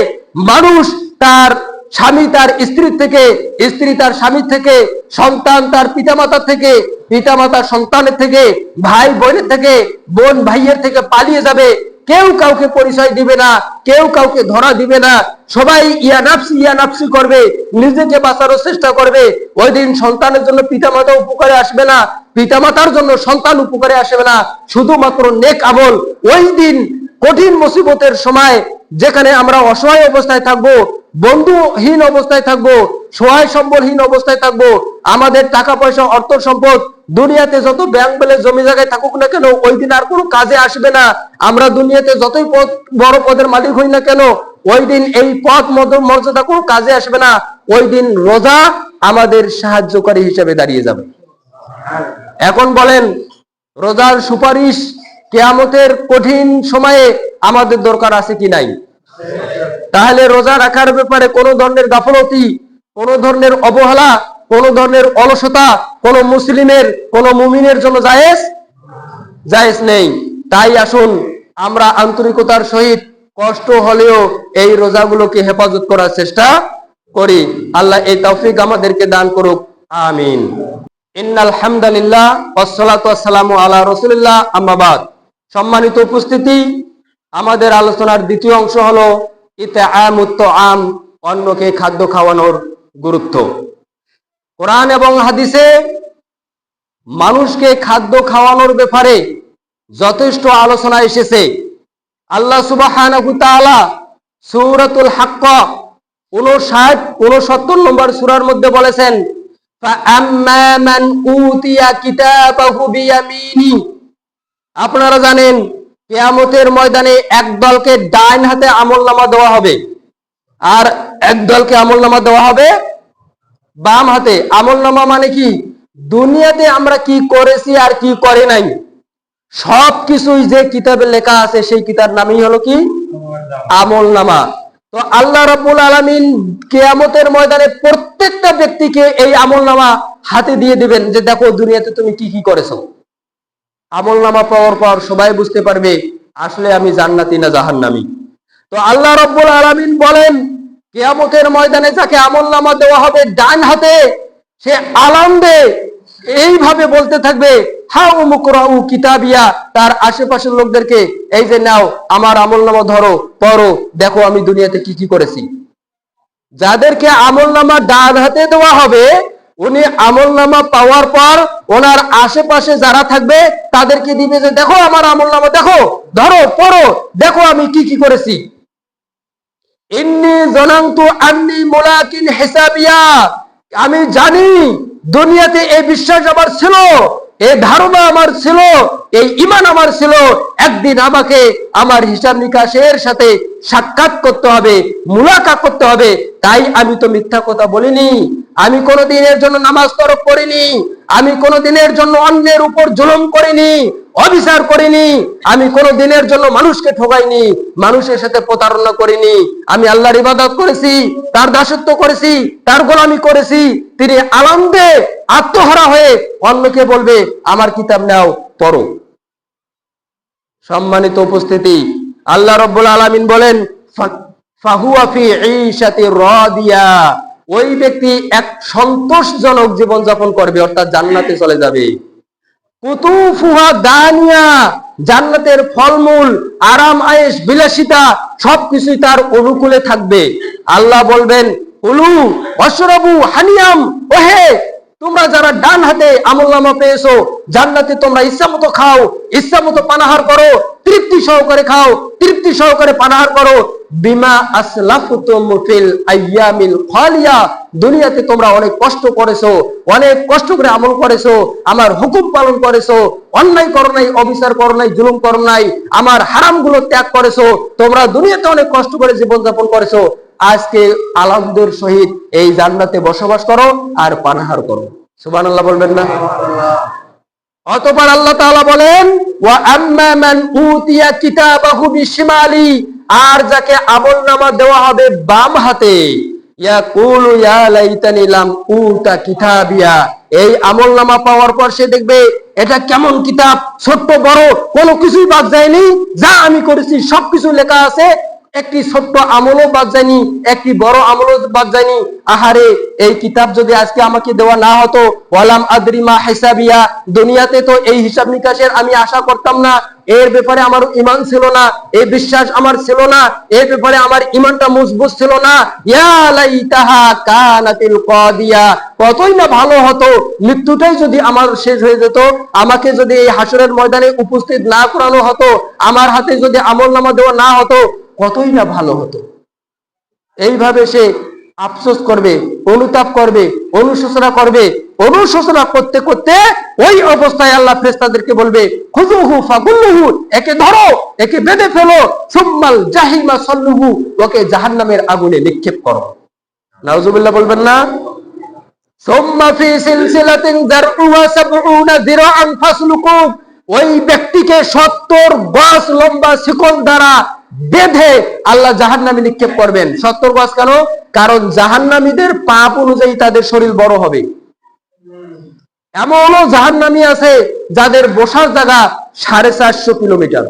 মানুষ তার স্বামী তার স্ত্রীর থেকে, স্ত্রী তার স্বামীর থেকে, সন্তান তার পিতামাতার থেকে, পিতামাতার সন্তানের থেকে, ভাই বোনের থেকে, বোন ভাইয়ের থেকে পালিয়ে যাবে। কেউ কাউকে পরিচয় দিবে না, কেউ কাউকে ধরা দিবে না। সবাই ইয়া নাফসি করবে, নিজেকে বাঁচানোর চেষ্টা করবে। ওই দিন সন্তানের জন্য পিতামাতা উপকারে আসবে না, পিতামাতার জন্য সন্তান উপকারে আসবে না, শুধুমাত্র নেক আমল। ওই দিন কঠিন মুসিবতের সময় যেখানে আমরা অসহায় অবস্থায় থাকবো, বন্ধুহীন অবস্থায় থাকবো, সহায় সম্বলহীন অবস্থায় থাকবো, আমাদের টাকা পয়সা অর্থ সম্পদ দুনিয়াতে যত ব্যাংক ব্যালেন্স জমি জায়গায় থাকুক না কেন, ওই দিন আর কোনো কাজে আসবে না। আমরা দুনিয়াতে যতই বড় পদের মালিক হই না কেন, ওই দিন এই পদ মর্যাদা কোনো কাজে আসবে না। ওই দিন রোজা আমাদের সাহায্যকারী হিসেবে দাঁড়িয়ে যাবে। এখন বলেন, রোজার সুপারিশ কিয়ামতের কঠিন সময়ে আমাদের দরকার আছে কি নাই? তাহলে রোজা রাখার ব্যাপারে কোনো ধরনের গাফলতি, কোনো ধরনের অবহেলা, কোনো ধরনের অলসতা কোন মুসলিমের, কোন মুমিনের জন্য জায়েজ নেই। তাই আসুন আমরা আন্তরিকতার সহিত কষ্ট হলেও এই রোজাগুলোকে হেফাজত করার চেষ্টা করি। আল্লাহ এই তৌফিক আমাদেরকে দান করুক, আমিন। ইন্নাল হামদুলিল্লাহ ওয়াসসালাতু ওয়াসসালামু আলা রাসূলিল্লাহ, আম্মা বাদ। সম্মানিত উপস্থিতি, আমাদের আলোচনার দ্বিতীয় অংশ হলো ইতআমুত তাআম, অন্যকে খাদ্য খাওয়ানোর গুরুত্ব। কোরআন এবং হাদিসে মানুষকে খাদ্য খাওয়ানোর ব্যাপারে যথেষ্ট আলোচনা এসেছে। আল্লাহ সুবহানাহু ওয়া তাআলা সূরাতুল হাক্কা 59-69 নম্বর সূরার মধ্যে বলেছেন, ফাআম্মা মান উতিয়া কিতাবাহু বিয়ামিনি। আপনারা জানেন কিয়ামতের ময়দানে এক দলকে ডান হাতে আমলনামা দেওয়া হবে, আর এক দলকে আমলনামা দেওয়া হবে বাম হাতে। আমলনামা মানে কি? দুনিয়াতে আমরা কি করেছি আর কি করে নাই সবকিছুই যে কিতাবে লেখা আছে সেই কিতাব নামই হলো কি? আমলনামা। তো আল্লাহ রাব্বুল আলামিন কিয়ামতের ময়দানে প্রত্যেকটা ব্যক্তিকে এই আমলনামা হাতে দিয়ে দিবেন যে দেখো দুনিয়াতে তুমি কি কি করেছো। আমলনামা পাওয়ার পর সবাই বুঝতে পারবে আসলে আমি জান্নাতি না জাহান্নামী। তো আল্লাহ রাব্বুল আলামিন বলেন, কিয়ামতের ময়দানে যাকে আমলনামা দেওয়া হবে ডান হাতে, সে আনন্দে এইভাবে বলতে থাকবে, হাউ মুকরাউ কিতাবিয়া, তার আশেপাশের লোকদেরকে, এই যে নাও আমার আমলনামা ধরো, পড়ো, দেখো আমি দুনিয়াতে কি কি করেছি। যাদেরকে আমলনামা ডান হাতে দেওয়া হবে, উনি আমলনামা পাওয়ার পর ওনার আশেপাশে যারা থাকবে তাদেরকে দিবে যে দেখো আমার আমলনামা, দেখো, ধরো, পড়ো, দেখো আমি কি কি করেছি। ইন্নী জানান্তু আন্নী মুলাকিন হিসাবিয়া, আমি জানি দুনিয়াতে এই বিশ্বাস আমার ছিল, এই ধারণা আমার ছিল, এই ঈমান আমার ছিল, একদিন আমাকে আমার হিসাব নিকাশের সাথে সাক্ষাৎ করতে হবে, মুলাকাত করতে হবে। তাই আমি তো মিথ্যা কথা বলিনি, আমি কোনোদিনের জন্য নামাজ তরক করিনি, আমি কোনোদিনের জন্য অন্যের উপর জুলুম করিনি, অবিচার করিনি, আমি কোনো দিনের জন্য মানুষকে ঠকাইনি, মানুষের সাথে প্রতারণা করিনি, আমি আল্লাহর ইবাদত করেছি, তার দাসত্ব করেছি, তার গোলামি করেছি। তিনি আনন্দে আত্মহারা হয়ে অন্যকে বলবে আমার কিতাব নাও, পড়ো। সম্মানিত উপস্থিতি, আল্লাহ রাব্বুল আলামিন বলেন, ফাহুয়া ফি ঈশাতি রাদিয়া, ওই ব্যক্তি এক সন্তোষজনক জীবন যাপন করবে, অর্থাৎ জান্নাতে চলে যাবে। কুতুফুহা দানিয়া, জান্নাতের ফলমূল, আরাম আয়েশ, বিলাসিতা সবকিছুই তার অনুকূলে থাকবে। আল্লাহ বলবেন, কুলু ওয়াশরাবু হানিয়াম, ওহে তোমরা যারা ডান হাতে আমলনামা পেয়েছো, জান্নাতে তোমরা ইচ্ছামতো খাও, ইচ্ছামতো পানাহার করো, তৃপ্তি সহকারে খাও, তৃপ্তি সহকারে পানাহার করো। বিমা আসলাফতুম ফিল আইয়ামিল খালিয়া, দুনিয়াতে তোমরা অনেক কষ্ট করেছো, অনেক কষ্ট করে আমল করেছো, আমার হুকুম পালন করেছো, অন্যায় করো নাই, অবিচার করো নাই, জুলুম করো নাই, আমার হারামগুলো ত্যাগ করেছো, তোমরা দুনিয়াতে অনেক কষ্ট করে জীবনযাপন করেছো। আজকে আনন্দের সহিত এই জান্নাতে বসবাস করো আর পানাহার করো। সুবহানাল্লাহ বলবেন না? অতঃপর আল্লাহ তাআলা বলেন, ওয়া আম্মা মান উতিয়া কিতাবাহু বিশিমালি, আর যাকে আমলনামা দেওয়া হবে বাম হাতে, ইয়াকুলু ইয়া লাইতানি লাম উতা কিতাবিয়া, এই আমলনামা পাওয়ার পর সে দেখবে এটা কেমন কিতাব, ছোট বড় কোনো কিছুই বাদ যায়নি, যা আমি করেছি সবকিছু লেখা আছে, একটি ছোট্ট আমলও বাদ যায়নি, একটি বড় আমলও বাদ যায়নি। আহারে, এই কিতাব যদি আজকে আমাকে দেওয়া না হতো, ওয়ালাম আদরি মা হিসাবিয়া, দুনিয়াতে তো এই হিসাব নিকাশের আমি আশা করতাম না, এর ব্যাপারে আমার ঈমান ছিল না, এই বিশ্বাস আমার ছিল না, এর ব্যাপারে আমার ঈমানটা মজবুত ছিল না। ইয়া লাইতাহা কানাতিল কাদিয়া, কতই না ভালো হতো মৃত্যুটাই যদি আমার শেষ হয়ে যেত, আমাকে যদি এই হাসরের ময়দানে উপস্থিত না করানো হতো, আমার হাতে যদি আমলনামা দেওয়া না হতো, কতই না ভালো হতো। এইভাবে সে আফসোস করবে, অনুতাপ করবে, অনুশোচনা করবে। অনুশোচনা করতে করতে ওই অবস্থায় আল্লাহ ফেরেশতাদেরকে বলবে, খুযুহু ফাগুল্লুহু, একে ধরো, একে বেঁধে ফেলো, সুম্মাল জাহিমা সাল্লুহু, ওকে জাহান্নামের আগুনে নিক্ষেপ করো। নাউজুবিল্লাহ বলবেন না? সুম্মা ফি সিলসিলাতিন যারউহা ৭০ যিরাআন ফাসলুকু, ওই ব্যক্তিকে ৭০ গজ লম্বা শিকল দ্বারা বেঁধে আল্লাহ জাহান্নামে নিক্ষেপ করবেন। ৭০ গজ কেন? কারণ জাহান্নামীদের পাপ অনুযায়ী তাদের শরীর বড় হবে। এমনও জাহান্নামী আছে যাদের বসার জায়গা ৪৫০ কিলোমিটার,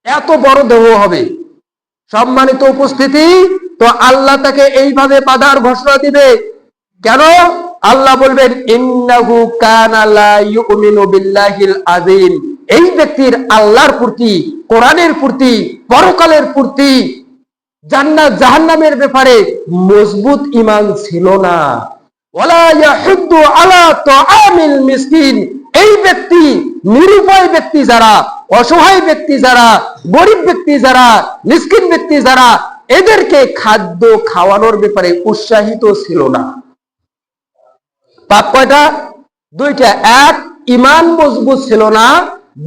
এত বড় দেহ হবে। সম্মানিত উপস্থিতি, তো আল্লাহ তাকে এইভাবে বাধার ঘোষণা দিবে। কেন? আল্লাহ বলবেন, ইন্নাহু কানা লা ইউমিনু বিল্লাহিল আযীম, এই ব্যক্তির আল্লাহর প্রতি, কোরআনের প্রতি, পরকালের প্রতি, জান্নাত জাহান্নামের ব্যাপারে মজবুত ঈমান ছিল না। ওয়ালা ইয়াহুদ্দু আলা তুআমিল মিসকিন, এই ব্যক্তি, নিরুপায় ব্যক্তি যারা, অসহায় ব্যক্তি যারা, গরিব ব্যক্তি যারা, মিসকিন ব্যক্তি যারা, এদেরকে খাদ্য খাওয়ানোর ব্যাপারে উৎসাহিত ছিল না। পাপ কয়টা? দুইটা। এক, ঈমান মজবুত ছিল না।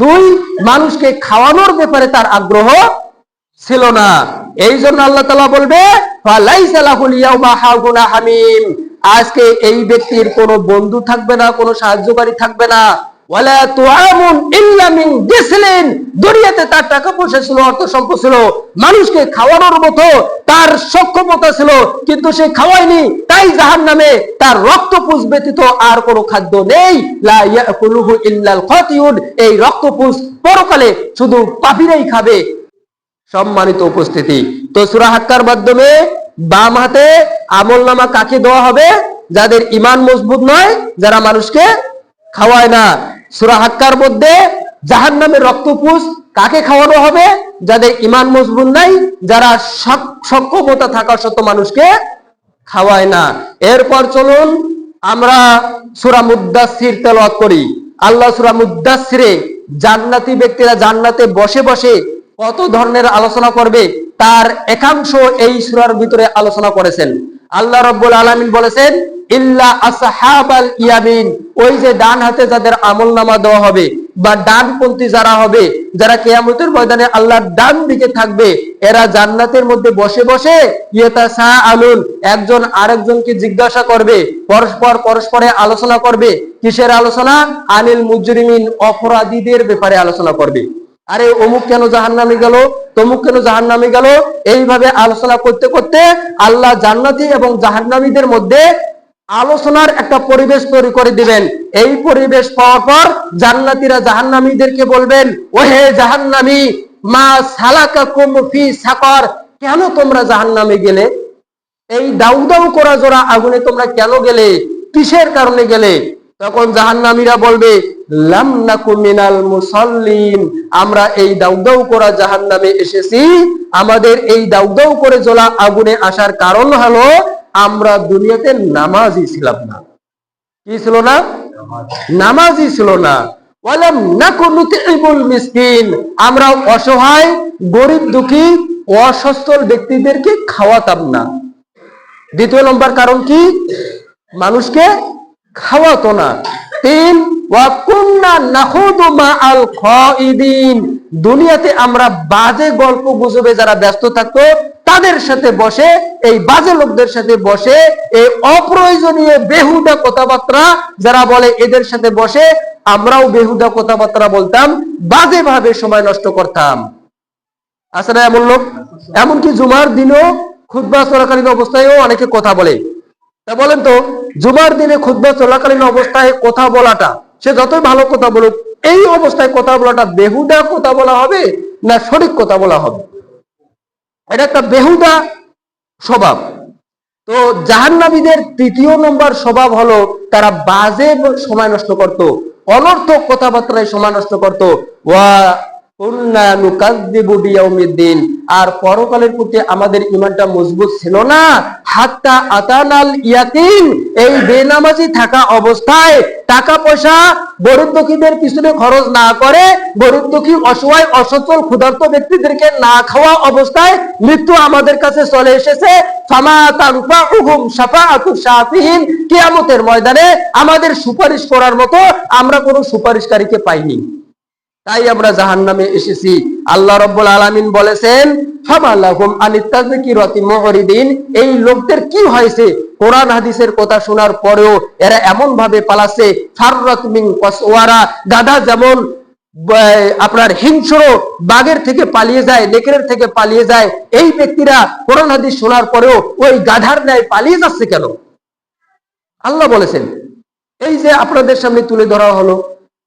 দুই, মানুষকে খাওয়ানোর ব্যাপারে তার আগ্রহ ছিল না। এই জন্য আল্লাহ তাআলা বলবে, ফালাইসা লাহুল ইয়াউমা হাহুনা হামিম, আজকে এই ব্যক্তির কোনো বন্ধু থাকবে না, কোনো সাহায্যকারী থাকবে না। ওয়ালা তুআমুন ইল্লা মিন গিসলিন, দুনিয়াতে তার টাকা পয়সা ছিল, অর্থ সম্পদ ছিল, মানুষকে খাওয়ানোর মতো তার সক্ষমতা ছিল, কিন্তু সে খাওয়ায়নি, তাই জাহান্নামে তার রক্তপুঞ্জ ব্যতীত আর কোনো খাদ্য নেই। লা ইয়াকুলুহু ইল্লাল খাতিউন, এই রক্তপুঞ্জ পরকালে শুধু পাপীরাই খাবে। সম্মানিত উপস্থিতি, তো সূরা হাক্কার মাধ্যমে বাম হাতে আমলনামা কাকে দেওয়া হবে? যাদের ঈমান মজবুত নয়, যারা মানুষকে খাওয়ায় না। সূরা হাক্কার মধ্যে জাহান্নামের রক্তপুষ কাকে খাওয়ানো হবে? যাদের ঈমান মজবুত নাই, যারা সক্ষমতা থাকা সত্ত্বেও মানুষকে খাওয়ায় না। এরপর চলুন আমরা সূরা মুদ্দাসসির তেলাওয়াত করি। আল্লাহ সূরা মুদ্দাসসিরে জান্নাতি ব্যক্তিরা জান্নাতে বসে বসে কত ধরনের আলোচনা করবে তার একাংশ এই সূরার ভিতরে আলোচনা করেছেন। আল্লাহ রাব্বুল আলামিন বলেছেন, ইল্লা আসহাবাল ইয়ামিন, ওই যে ডান হাতে যাদের আমলনামা দেওয়া হবে বা ডানপন্থী যারা হবে, যারা কিয়ামতের ময়দানে আল্লাহর ডান দিকে থাকবে, এরা জান্নাতের মধ্যে বসে বসে ইয়াতাসাআলুন, একজন আরেকজনকে জিজ্ঞাসা করবে, পরস্পরে আলোচনা করবে। কিসের আলোচনা? আনিল মুজরিমিন, অপরাধীদের ব্যাপারে আলোচনা করবে। আরে অমুক কেন জাহান্নামে গেল, তমুক কেন জাহান্নামে গেল, এইভাবে আলোচনা করতে করতে আল্লাহ জান্নাতি এবং জাহান্নামীদের মধ্যে আলোচনার একটা পরিবেশ তৈরি করে দিবেন। এই পরিবেশ পাওয়ার পর জান্নাতীরা জাহান্নামীদেরকে বলবেন, ওহে জাহান্নামী, মা সালাকাকুম ফি সাকার, কেন তোমরা জাহান্নামে গেলে? এই দাউ দাউ করা জোড়া আগুনে তোমরা কেন গেলে? কিসের কারণে গেলে? তখন জাহান্নামীরা বলবে, লাম নাকু মিনাল মুসাল্লিন, আমরা এই দাউ দাউ করা জাহান্নামে এসেছি, আমাদের এই দাউ দাউ করে জ্বলা আগুনে আসার কারণ হলো আমরা দুনিয়াতে নামাজি ছিলাম না। কি ছিল না? নামাজি ছিল না। ওয়ালাম নাকু নুতিবুল মিসকিন, আমরা অসহায়, গরিব, দুঃখী, অসচ্ছল ব্যক্তিদেরকে খাওয়াতাম না। দ্বিতীয় নম্বর কারণ কি? মানুষকে খাওয়াতো না। 3, ওয়া কুননা নাখুদু মাআল খাইদিন, দুনিয়াতে আমরা বাজে গল্প গুজবে যারা ব্যস্ত থাকতো তাদের সাথে বসে, এই বাজে লোকদের সাথে বসে, এই অপ্রয়োজনীয় বেহুদা কথাবার্তা যারা বলে এদের সাথে বসে আমরাও বেহুদা কথাবার্তা বলতাম, বাজে ভাবে সময় নষ্ট করতাম। আছে না এমন লোক? এমনকি জুমার দিনও খুতবা চলাকালীন অবস্থায়ও অনেকে কথা বলে। তা বলেন তো, জুমার দিনে খুতবা চলাকালীন অবস্থায় কথা বলাটা, সে যতই ভালো কথা বলুক, এই অবস্থায় কথা বলাটা বেহুদা কথা বলা হবে না সঠিক কথা বলা হবে? এটা একটা বেহুদা স্বভাব। তো জাহান্নামীদের 3 নম্বর স্বভাব হলো তারা বাজে সময় নষ্ট করত, অনর্থক কথাবার্তায় সময় নষ্ট করত। ওয়া কুননা নুকাযযিবু বিয়াউমিদ্দিন, আর পরকালের প্রতি আমাদের ঈমানটা মজবুত ছিল না। হাত্তা আতানাল ইয়াকিন, এই বেনামাজি থাকা অবস্থায় টাকা পয়সা গরিব দুঃখীদের পিছনে খরচ না করে, গরিব দুঃখী, অসহায়, অসচ্ছল, ক্ষুধার্ত ব্যক্তিদেরকে না খাওয়া অবস্থায় মৃত্যু আমাদের কাছে চলে এসেছে। ফামা তানফাউহুম শাফাআতুশ শাফিঈন, কিয়ামতের ময়দানে আমাদের সুপারিশ করার মতো আমরা কোনো সুপারিশকারীকে পাইনি, তাই আমরা জাহান্নামে এসেছি। আল্লাহ রাব্বুল আলামিন বলেছেন, ফামালাহুম আনিত তাযকিরাতি মুরিদিন, এই লোকদের কি হয়েছে? কোরআন হাদিসের কথা শোনার পরেও এরা এমন ভাবে পালাচ্ছে, ফাররাত মিন কাসওয়ারা, গাধা যেমন আপনার হিংস্র বাঘের থেকে পালিয়ে যায়, নেকড়ের থেকে পালিয়ে যায়, এই ব্যক্তিরা কোরআন হাদিস শোনার পরেও ওই গাধার ন্যায় পালিয়ে যাচ্ছে কেন? আল্লাহ বলেছেন। এই যে আপনাদের সামনে তুলে ধরা হলো,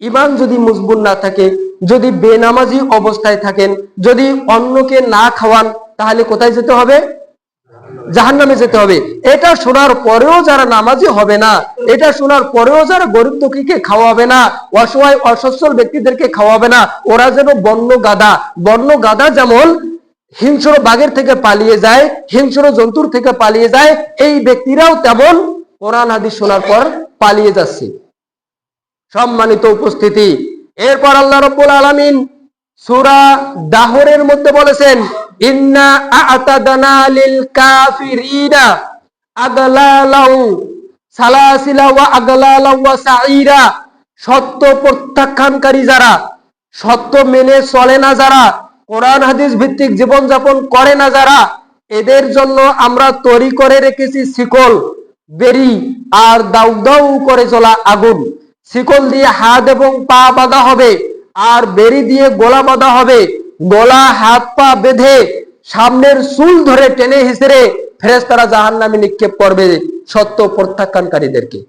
ঈমান যদি মজবুত না থাকে, যদি বেনামাজি অবস্থায় থাকেন, যদি অন্যকে না খাওয়ান, তাহলে কোথায় যেতে হবে? জাহান্নামে যেতে হবে। এটা শোনার পরেও যারা নামাজি হবে না, এটা শোনার পরেও যারা গরিব দুঃখীকে খাওয়াবে না, অসহায় অসচ্ছল ব্যক্তিদেরকে খাওয়াবে না, ওরা যেন বন্য গাধা। বন্য গাধা যেমন হিংস্র বাঘের থেকে পালিয়ে যায়, হিংস্র জন্তুর থেকে পালিয়ে যায়, এই ব্যক্তিরাও তেমন কোরআন হাদিস শোনার পর পালিয়ে যাচ্ছে। সম্মানিত উপস্থিতি, এরপর আল্লাহ রাব্বুল আলামিন সূরা দাহরের মধ্যে বলেছেন, ইন্না আ'তাদনা লিল কাফিরিনা আগলালাউ সালাসিলা ওয়া আগলালাউ ওয়া সাইরা, সত্য প্রত্যাখ্যানকারী যারা, সত্য মেনে চলে না যারা, কোরআন হাদিস ভিত্তিক জীবন যাপন করে না যারা, এদের জন্য আমরা তৈরি করে রেখেছি শিকল, বেড়ি আর দাউ দাউ করে জ্বলা আগুন। শিকল দিয়ে হাত এবং পা বাঁধা হবে, আর বেড়ি দিয়ে গলা বাঁধা হবে। গলা, হাত, পা বেঁধে সামনের চুল ধরে টেনে হিসেবে ফেরেশতারা জাহান্নামে নিক্ষেপ করবে সত্য প্রত্যাখ্যানকারীদেরকে।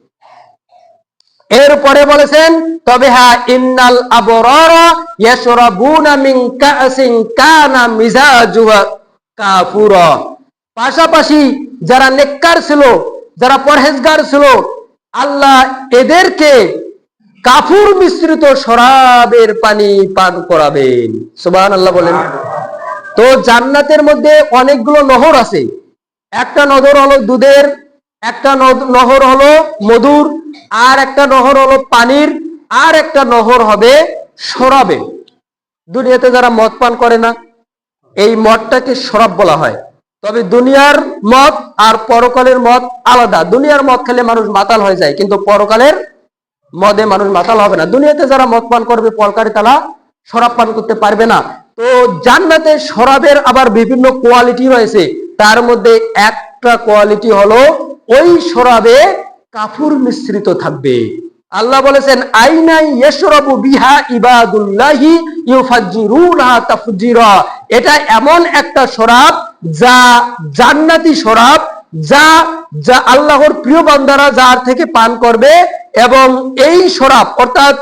এরপরে বলেছেন তবে হ্যাঁ ইন্নাল আবরারা ইয়াশরাবুনা মিন কাসিন কানা মিজাজুহা কাফুরা। পাশাপাশি যারা নেককার ছিল, যারা পরহেজগার ছিল, আল্লাহ এদেরকে কাফুর মিশ্রিত শরাবের পানি পান করাবেন। সুবহানাল্লাহ বলেন। তো জান্নাতের মধ্যে অনেকগুলো নহর আছে। একটা নহর হলো দুধের, একটা নহর হলো মধুর, আর একটা নহর হলো পানির, আর একটা নহর হবে শরাবে। দুনিয়াতে যারা মদ পান করে না, এই মদটাকে শরাব বলা হয়। তবে দুনিয়ার মদ আর পরকালের মদ আলাদা। দুনিয়ার মদ খেলে মানুষ মাতাল হয়ে যায়, কিন্তু পরকালের মদে মানুষ মাতাল হবে না। দুনিয়াতে যারা মদ পান করবে, পরকালে তারা শরাব পান করতে পারবে না। তো জান্নাতে শরাবের আবার বিভিন্ন কোয়ালিটি রয়েছে। তার মধ্যে একটা কোয়ালিটি হলো ওই শরাবে কাফুর মিশ্রিত থাকবে। আল্লাহ বলেছেন আইনা ইয়াশরাবু বিহা ইবাদুল্লাহি ইউফাজ্জিরুনহা তাফজিরা। এটা এমন একটা শরাব, যা জান্নাতি শরাব, যা যা আল্লাহর প্রিয় বান্দারা যার থেকে পান করবে, এবং এই শরাব অর্থাৎ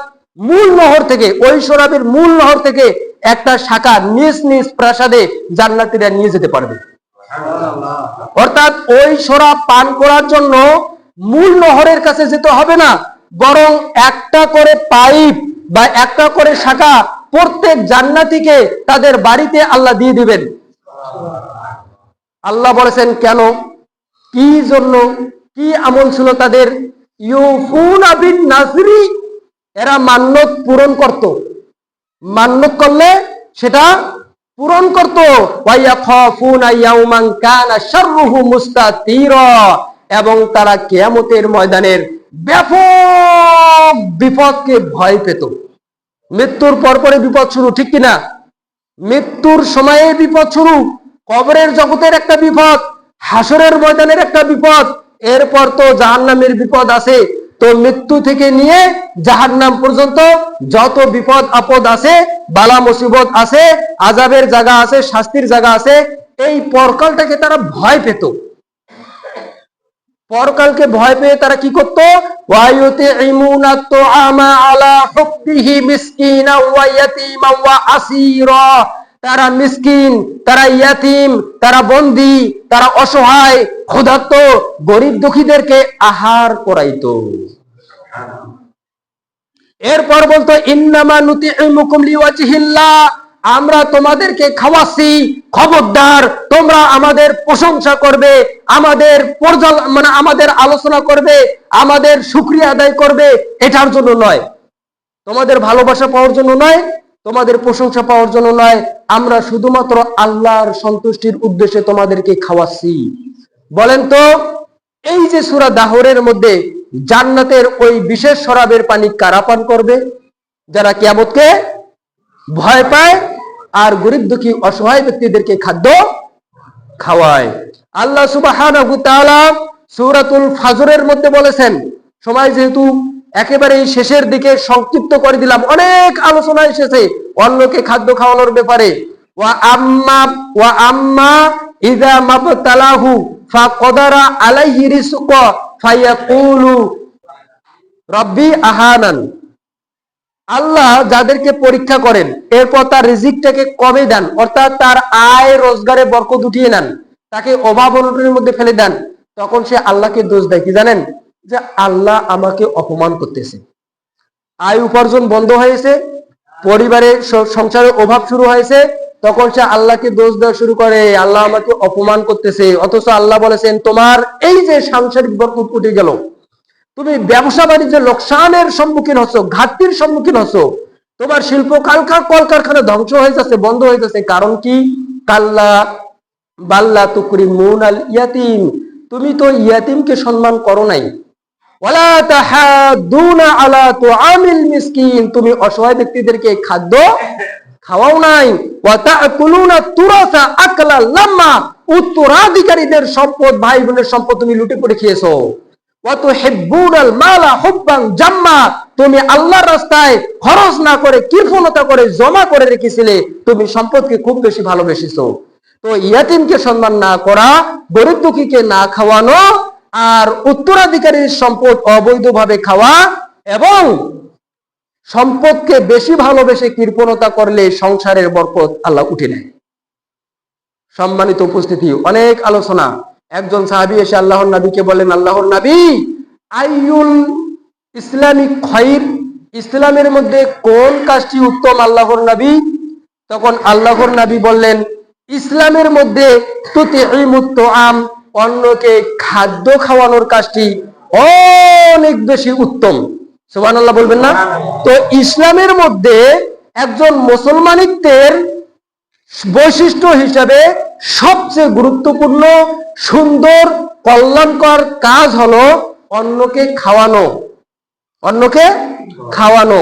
মূল নহর থেকে, ওই শরাবের মূল নহর থেকে একটা শাখা নিজ নিজ প্রাসাদে জান্নাতীরা নিয়ে যেতে পারবে। অর্থাৎ ওই শরাব পান করার জন্য মূল নহরের কাছে যেতে হবে না, বরং একটা করে পাইপ বা একটা করে শাখা প্রত্যেক জান্নাতীকে তাদের বাড়িতে আল্লাহ দিয়ে দিবেন। আল্লাহ বলেছেন কেন, কি জন্য, কি আমল ছিল তাদের? ইউফুনা বিন নাজরি, এরা মান্যত পূরণ করত। মান্যত করলে সেটা পূরণ করত। ওয়ায়াখাফুনা ইয়াওমান কানা শাররুহু মুস্তাতিরা, এবং তারা কিয়ামতের ময়দানের ব্যাপক বিপদকে ভয় পেত। মৃত্যুর পরপরে বিপদ শুরু, ঠিক কিনা? মৃত্যুর সময়ে বিপদ শুরু, কবরের জগতের একটা বিপদ, হাসরের ময়দানের একটা বিপদ, এরপর তো জাহান্নামের বিপদ আছে। তো মৃত্যু থেকে নিয়ে জাহান্নাম পর্যন্ত যত বিপদ আপদ আছে, বালা মুসিবত আছে, আযাবের জায়গা আছে, শাস্তির জায়গা আছে, এই পরকালটাকে তারা ভয় পেত। পরকালকে ভয় পেয়ে তারা কি করত? ওয়ায়ুতিমুনা তুআমা আলা হুব্বিহি মিসকিনা ওয়া ইয়াতীমা ওয়া আসীরা। তারা মিসকিন, তারা ইয়াতীম, তারা বন্দী, তারা অসহায়, ক্ষুধার্ত, গরিব দুঃখীদেরকে আহার করাইতো। এরপর বলতো ইন্নামা নুতিউমুকুম লিওয়াজহিল্লাহ, আমরা তোমাদেরকে খাওয়াচ্ছি, খবরদার তোমরা আমাদের প্রশংসা করবে, আমাদের আমাদের আলোচনা করবে, আমাদের শুকরিয়া আদায় করবে, এটার জন্য নয়, তোমাদের ভালোবাসা পাওয়ার জন্য নয়, তোমাদের প্রশংসা পাওয়ার জন্য নয়। আমরা শুধুমাত্র আল্লাহর সন্তুষ্টির উদ্দেশ্যে তোমাদেরকে খাওয়াচ্ছি। বলেন তো, এই যে সূরা দাহরের মধ্যে জান্নাতের ওই বিশেষ শরাবের পানি কারা পান করবে? যারা কিয়ামতকে ভয় পায় আর গরিব দুঃখী অসহায় ব্যক্তিদেরকে খাদ্য খাওয়ায়। আল্লাহ সুবহানাহু ওয়া তাআলা সূরাতুল ফাজরের মধ্যে বলেছেন, সময় যেহেতু একেবারে শেষের দিকে সংক্ষিপ্ত করে দিলাম, অনেক আলোচনা এসেছে অন্যকে খাদ্য খাওয়ানোর ব্যাপারে। ওয়া আম্মা ইযা মাবতালাহু ফাকদারা আলাইহি রিজকা ফায়াকুলু রাব্বি আহানান। আল্লাহ যাদেরকে পরীক্ষা করেন, এরপর তার রিজিকটাকে কমে দেন, অর্থাৎ তার আয় রোজগারে বরকত উঠিয়ে নেন, তাকে অভাব অনটনের মধ্যে ফেলে দেন, তখন সে আল্লাহকে দোষ দেয়। কি জানেন? যে আল্লাহ আমাকে অপমান করতেছে। আয় উপার্জন বন্ধ হয়েছে, পরিবারে সংসারে অভাব শুরু হয়েছে, তখন সে আল্লাহকে দোষ দেওয়া শুরু করে, আল্লাহ আমাকে অপমান করতেছে। অথচ আল্লাহ বলেছেন তোমার এই যে সাংসারিক বরকত উঠে গেল, তুমি ব্যবসা বাণিজ্যে লোকসানের সম্মুখীন হচ্ছ, ঘাটতির সম্মুখীন হচ্ছ, তোমার শিল্প কলকারখানা ধ্বংস হয়ে যাচ্ছে, বন্ধ হয়ে যাচ্ছে। কারণ কি? কাল্লা বাল্লা তুকরিমুনাল ইয়াতীম, তুমি তো ইয়াতীমকে সম্মান করো নাই। ওয়ালা তাহাদুনা আলা তুআমিল মিসকিন, তুমি অসহায় ব্যক্তিদেরকে খাদ্য খাওয়াও নাই। ওয়া তাকুলুনা তুরাসা আকলা লাম্মা, উত্তরাধিকারীদের সম্পদ, ভাই বোনের সম্পদ তুমি লুটে পড়ে খেয়েছো। ওয়া তুহিব্বুনাল মালা হুব্বান জাম্মা, তুমি আল্লাহর রাস্তায় খরচ না করে, কৃপণতা করে জমা করে রেখেছিলে, তুমি সম্পদকে খুব বেশি ভালোবেসেছো। তো ইয়াতীমকে সম্মান না করা, গরিব দুঃখীকে না খাওয়ানো, আর উত্তরাধিকারীর সম্পদ অবৈধভাবে খাওয়া, এবং সম্পদকে বেশি ভালোবেসে কৃপণতা করলে সংসারের বরকত আল্লাহ উঠে নেয়। সম্মানিত উপস্থিতি, অনেক আলোচনা। একজন সাহাবী এসে আল্লাহর নবীকে বলেন, আল্লাহর নবী, আইয়ুল ইসলামিক খায়র, ইসলামের মধ্যে কোন কাজটি উত্তম আল্লাহর নবী? তখন আল্লাহর নবী বললেন, ইসলামের মধ্যে তুতিইমুত তুআম, অন্যকে খাদ্য খাওয়ানোর কাজটি অনেক বেশি উত্তম। সুবহানাল্লাহ বলবেন না? তো ইসলামের মধ্যে একজন মুসলমানিত্বের বৈশিষ্ট্য হিসাবে সবচেয়ে গুরুত্বপূর্ণ, সুন্দর, কল্যাণকর কাজ হলো অন্যকে খাওয়ানো। অন্যকে খাওয়ানো।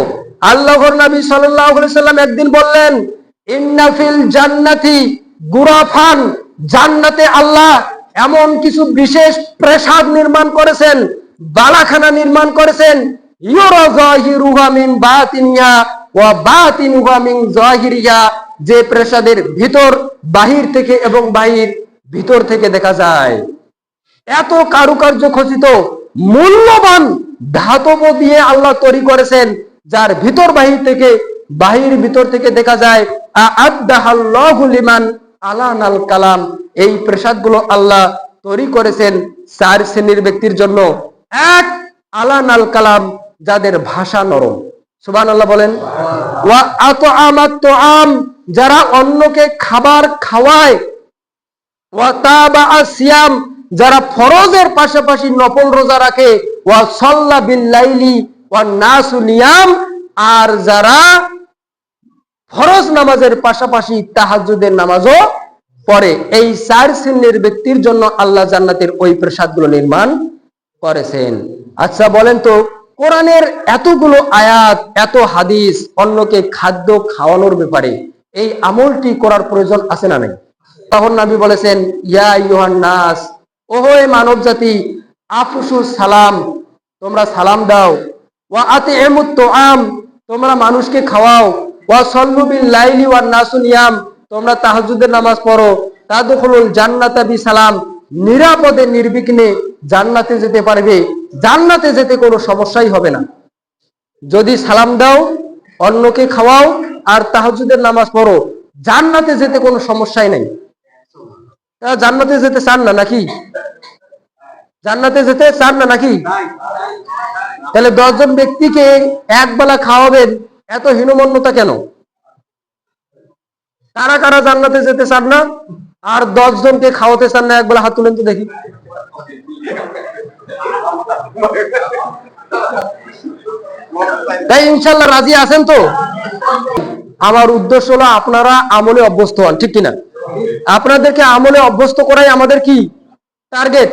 আল্লাহর নবী সাল্লাল্লাহু আলাইহি সাল্লাম একদিন বললেন, ইন্না ফিল জান্নাতি গুরাফান, জান্নাতে আল্লাহ এমন কিছু বিশেষ প্রাসাদ নির্মাণ করেছেন, বালাখানা নির্মাণ করেছেন, ইউরা যাহিরুহা মিন বাতিনিহা ওয়া বাতিনুহা মিন যাহিরিহা, যে প্রাসাদের ভিতর বাহির থেকে এবং বাহির ভিতর থেকে দেখা যায়। এত কারুকার্য খচিত মূল্যবান ধাতব দিয়ে আল্লাহ তৈরি করেছেন, যার ভিতর বাহির থেকে বাহির ভিতর থেকে দেখা যায়। আ'আদ্দাহাল্লাহু লিমান আলানাল কালাম, এই প্রাসাদগুলো আল্লাহ তৈরি করেছেন 4 শ্রেণীর ব্যক্তির জন্য। এক, আলানাল কালাম, যাদের ভাষা নরম। সুবহানাল্লাহ বলেন। ওয়া আতআমাত তুআম, যারা অন্যকে খাবার খাওয়ায়। ওয়া তাবাআ সিয়াম, যারা ফরজের পাশাপাশি নফল রোজা রাখে। ওয়া সাল্লা বিল লাইলি ওয়ান নাসু নিয়াম, আর যারা ফরজ নামাজের পাশাপাশি তাহাজ্জুদের নামাজও পড়ে। এই 4 শ্রেণীর ব্যক্তির জন্য আল্লাহ জান্নাতের ওই প্রাসাদগুলো নির্মাণ করেছেন। আচ্ছা বলেন তো, কোরআনের এতগুলো আয়াত, এত হাদিস অন্যকে খাদ্য খাওয়ানোর ব্যাপারে, এই আমলটি করার প্রয়োজন আছে না নাই? তখন নবী বলেছেন, ইয়া আইয়ুহান নাস, ওহে মানব জাতি, আফশু সালাম, তোমরা সালাম দাও। ওয়া আতিইমুত তুআম, তোমরা মানুষকে খাওয়াও। ওয়া সাল্লু বিল লাইলি ওয়ান নাসু নিয়াম, তোমরা তাহাজ্জুদের নামাজ পড়ো। তাদখুলুল জান্নাতা বিসালাম, নিরাপদে নির্বিঘ্নে জান্নাতে যেতে পারবে। জান্নাতে যেতে কোনো সমস্যাই হবে না যদি সালাম দাও, অন্যকে খাওয়াও আর তাহাজ্জুদের নামাজ পড়ো। জান্নাতে যেতে কোনো সমস্যাই নাই। জান্নাতে যেতে চান না নাকি? জান্নাতে যেতে চান না নাকি? তাহলে 10 জন ব্যক্তিকে একবেলা খাওয়াবেন, এত হীনমন্যতা কেন? কারা কারা জান্নাতে যেতে চান না আর 10 জনকে খাওয়াতে চান না? একবেলা হাত তুলেন তো দেখি। তাই ইনশাআল্লাহ রাজি আছেন তো? আমার উদ্দেশ্য হলো আপনারা আমলে অভ্যস্ত হন, ঠিক কিনা? আপনাদেরকে আমলে অভ্যস্ত করাই আমাদের কি টার্গেট।